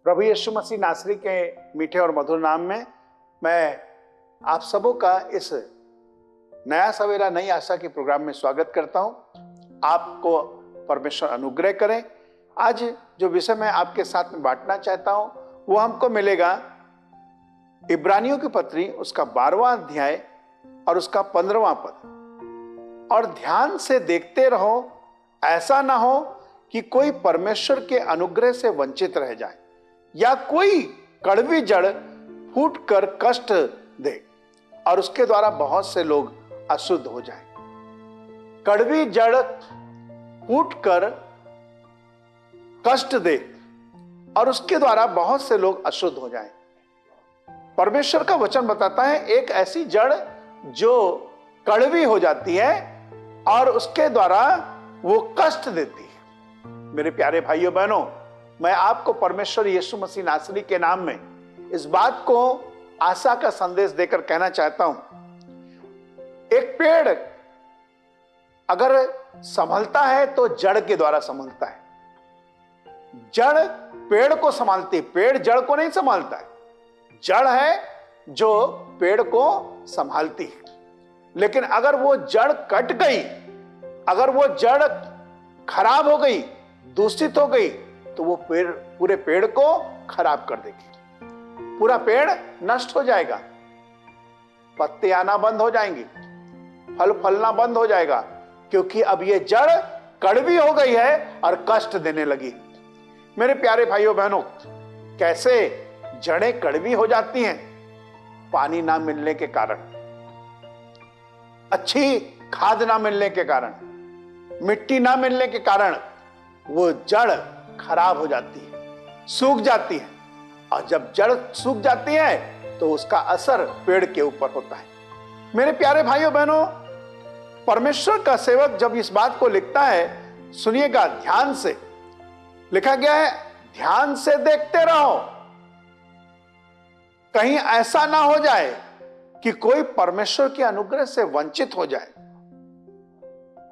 प्रभु यीशु मसीह नासरी के मीठे और मधुर नाम में मैं आप सबों का इस नया सवेरा नई आशा के प्रोग्राम में स्वागत करता हूं। आपको परमेश्वर अनुग्रह करें। आज जो विषय मैं आपके साथ में बांटना चाहता हूं वो हमको मिलेगा इब्रानियों की पत्री उसका 12वां अध्याय और उसका 15वां पद। और ध्यान से देखते रहो, ऐसा ना हो कि कोई परमेश्वर के अनुग्रह से वंचित रह जाए या कोई कड़वी जड़ फूट कर कष्ट दे और उसके द्वारा बहुत से लोग अशुद्ध हो जाएं। कड़वी जड़ फूट कर कष्ट दे और उसके द्वारा बहुत से लोग अशुद्ध हो जाएं। परमेश्वर का वचन बताता है एक ऐसी जड़ जो कड़वी हो जाती है और उसके द्वारा वो कष्ट देती है। मेरे प्यारे भाइयों बहनों, मैं आपको परमेश्वर यीशु मसीह नासरी के नाम में इस बात को आशा का संदेश देकर कहना चाहता हूं। एक पेड़ अगर संभलता है तो जड़ के द्वारा संभलता है। जड़ पेड़ को संभालती है, पेड़ जड़ को नहीं संभालता है। जड़ है जो पेड़ को संभालती है। लेकिन अगर वो जड़ कट गई, अगर वो जड़ खराब हो गई, दूषित हो गई, तो वो पेड़ पूरे पेड़ को खराब कर देगी। पूरा पेड़ नष्ट हो जाएगा, पत्ते आना बंद हो जाएंगी, फल फलना बंद हो जाएगा, क्योंकि अब ये जड़ कड़वी हो गई है और कष्ट देने लगी। मेरे प्यारे भाइयों बहनों, कैसे जड़ें कड़वी हो जाती हैं? पानी ना मिलने के कारण, अच्छी खाद ना मिलने के कारण, मिट्टी ना मिलने के कारण वो जड़ खराब हो जाती है, सूख जाती है। और जब जड़ सूख जाती है तो उसका असर पेड़ के ऊपर होता है। मेरे प्यारे भाइयों बहनों, परमेश्वर का सेवक जब इस बात को लिखता है, सुनिएगा ध्यान से, लिखा गया है ध्यान से देखते रहो, कहीं ऐसा ना हो जाए कि कोई परमेश्वर के अनुग्रह से वंचित हो जाए।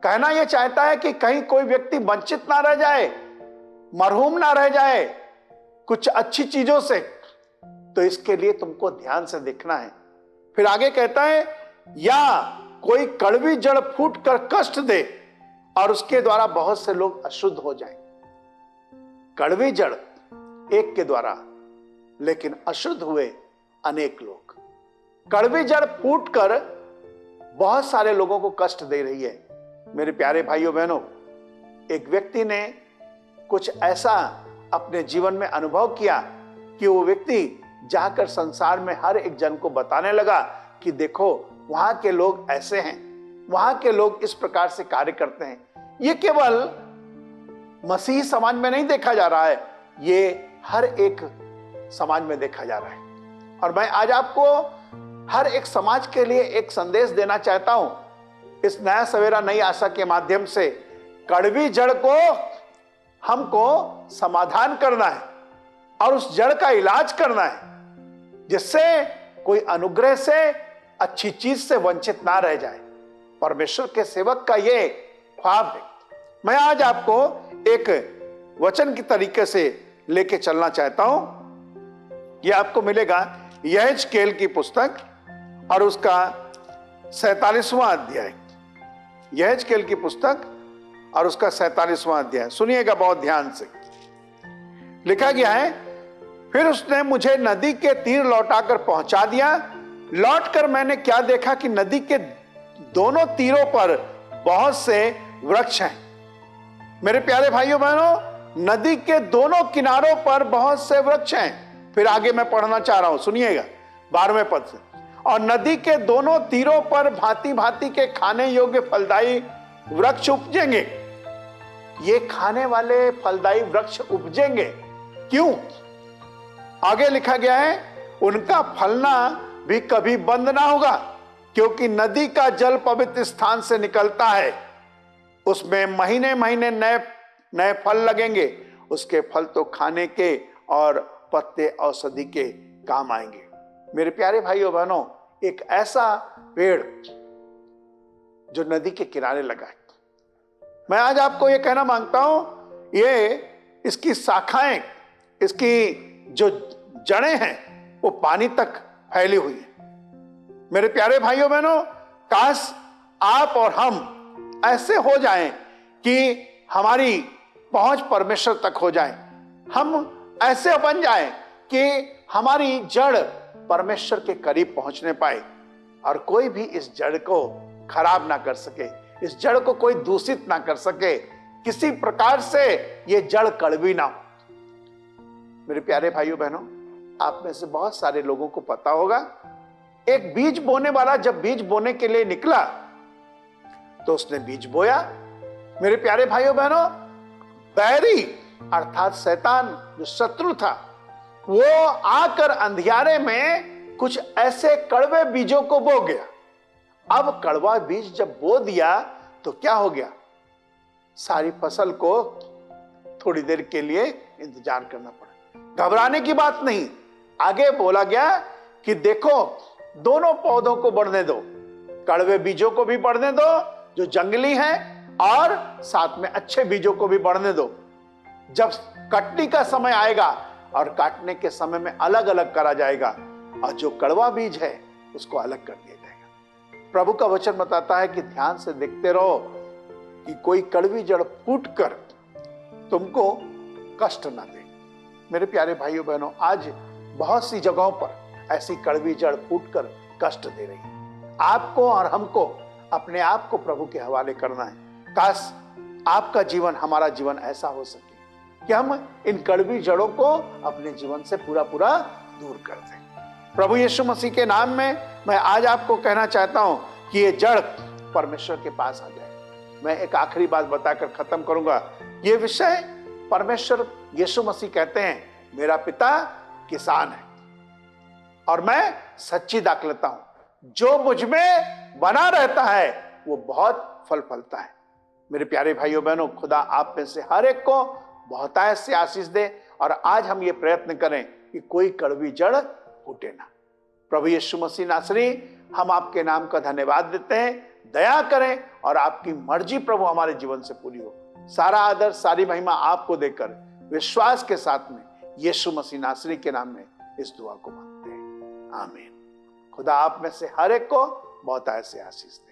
कहना यह चाहता है कि कहीं कोई व्यक्ति वंचित ना रह जाए, मरहूम ना रह जाए कुछ अच्छी चीजों से। तो इसके लिए तुमको ध्यान से देखना है। फिर आगे कहता है या कोई कड़वी जड़ फूट कर कष्ट दे और उसके द्वारा बहुत से लोग अशुद्ध हो जाएं। कड़वी जड़ एक के द्वारा, लेकिन अशुद्ध हुए अनेक लोग। कड़वी जड़ फूट कर बहुत सारे लोगों को कष्ट दे रही है। मेरे प्यारे भाइयों बहनों, एक व्यक्ति ने कुछ ऐसा अपने जीवन में अनुभव किया कि वो व्यक्ति जाकर संसार में हर एक जन को बताने लगा कि देखो वहां के लोग ऐसे हैं, वहां के लोग इस प्रकार से कार्य करते हैं। ये केवल मसीही समाज में नहीं देखा जा रहा है, ये हर एक समाज में देखा जा रहा है। और मैं आज आपको हर एक समाज के लिए एक संदेश देना चाहता हूं। इस नया सवेरा नई आशा के माध्यम से कड़वी जड़ को हमको समाधान करना है और उस जड़ का इलाज करना है, जिससे कोई अनुग्रह से, अच्छी चीज से वंचित ना रह जाए। परमेश्वर के सेवक का ये ख्वाब है। मैं आज आपको एक वचन की तरीके से लेके चलना चाहता हूं। यह आपको मिलेगा यहेजकेल की पुस्तक और उसका 47वां अध्याय। यहेजकेल की पुस्तक और उसका 47वां अध्याय, सुनिएगा बहुत ध्यान से। लिखा गया है, फिर उसने मुझे नदी के तीर लौटाकर पहुंचा दिया। लौटकर मैंने क्या देखा कि नदी के दोनों तीरों पर बहुत से वृक्ष हैं। मेरे प्यारे भाइयों बहनों, नदी के दोनों किनारों पर बहुत से वृक्ष हैं। फिर आगे मैं पढ़ना चाह रहा हूं, सुनिएगा 12वें पद से। और नदी के दोनों तीरों पर भांति भांति के खाने योग्य फलदायी वृक्ष उपजेंगे। ये खाने वाले फलदायी वृक्ष उपजेंगे क्यों? आगे लिखा गया है, उनका फलना भी कभी बंद ना होगा, क्योंकि नदी का जल पवित्र स्थान से निकलता है। उसमें महीने महीने नए नए फल लगेंगे। उसके फल तो खाने के और पत्ते औषधि के काम आएंगे। मेरे प्यारे भाइयों बहनों, एक ऐसा पेड़ जो नदी के किनारे लगा है, मैं आज आपको यह कहना मांगता हूं, ये इसकी शाखाएं, इसकी जो जड़ें हैं वो पानी तक फैली हुई है। मेरे प्यारे भाइयों बहनों, काश आप और हम ऐसे हो जाएं कि हमारी पहुंच परमेश्वर तक हो जाए। हम ऐसे बन जाएं कि हमारी जड़ परमेश्वर के करीब पहुंचने पाए और कोई भी इस जड़ को खराब ना कर सके, इस जड़ को कोई दूषित ना कर सके, किसी प्रकार से ये जड़ कड़वी ना हो। मेरे प्यारे भाइयों बहनों, आप में से बहुत सारे लोगों को पता होगा, एक बीज बोने वाला जब बीज बोने के लिए निकला तो उसने बीज बोया। मेरे प्यारे भाइयों बहनों, बैरी अर्थात शैतान जो शत्रु था, वो आकर अंधियारे में कुछ ऐसे कड़वे बीजों को बो गया। अब कड़वा बीज जब बो दिया तो क्या हो गया? सारी फसल को थोड़ी देर के लिए इंतजार करना पड़ा। घबराने की बात नहीं, आगे बोला गया कि देखो, दोनों पौधों को बढ़ने दो, कड़वे बीजों को भी बढ़ने दो जो जंगली हैं, और साथ में अच्छे बीजों को भी बढ़ने दो। जब कटनी का समय आएगा और काटने के समय में अलग अलग करा जाएगा, और जो कड़वा बीज है उसको अलग कर दिया जाएगा। प्रभु का वचन बताता है कि ध्यान से देखते रहो कि कोई कड़वी जड़ फूटकर तुमको कष्ट ना दे। मेरे प्यारे भाइयों बहनों, आज बहुत सी जगहों पर ऐसी कड़वी जड़ फूटकर कष्ट दे रही है। आपको और हमको अपने आप को प्रभु के हवाले करना है। काश आपका जीवन, हमारा जीवन ऐसा हो सके कि हम इन कड़वी जड़ों को अपने जीवन से पूरा पूरा दूर कर दें। प्रभु यीशु मसीह के नाम में मैं आज आपको कहना चाहता हूं कि ये जड़ परमेश्वर के पास आ जाए। मैं एक आखिरी बात बताकर खत्म करूंगा। ये विषय परमेश्वर यीशु मसीह कहते हैं, मेरा पिता किसान है और मैं सच्ची दाख लेता हूं। जो मुझ में बना रहता है वो बहुत फल फलता है। मेरे प्यारे भाइयों बहनों, खुदा आप में से हर एक को बहुतायत से आशीष दे, और आज हम ये प्रयत्न करें कि कोई कड़वी जड़ फूटे ना। प्रभु यीशु मसीह नासरी, हम आपके नाम का धन्यवाद देते हैं। दया करें और आपकी मर्जी प्रभु हमारे जीवन से पूरी हो। सारा आदर, सारी महिमा आपको देकर विश्वास के साथ में यीशु मसीह नासरी के नाम में इस दुआ को मांगते हैं, आमीन। खुदा आप में से हर एक को बहुतायत से आशीष दे।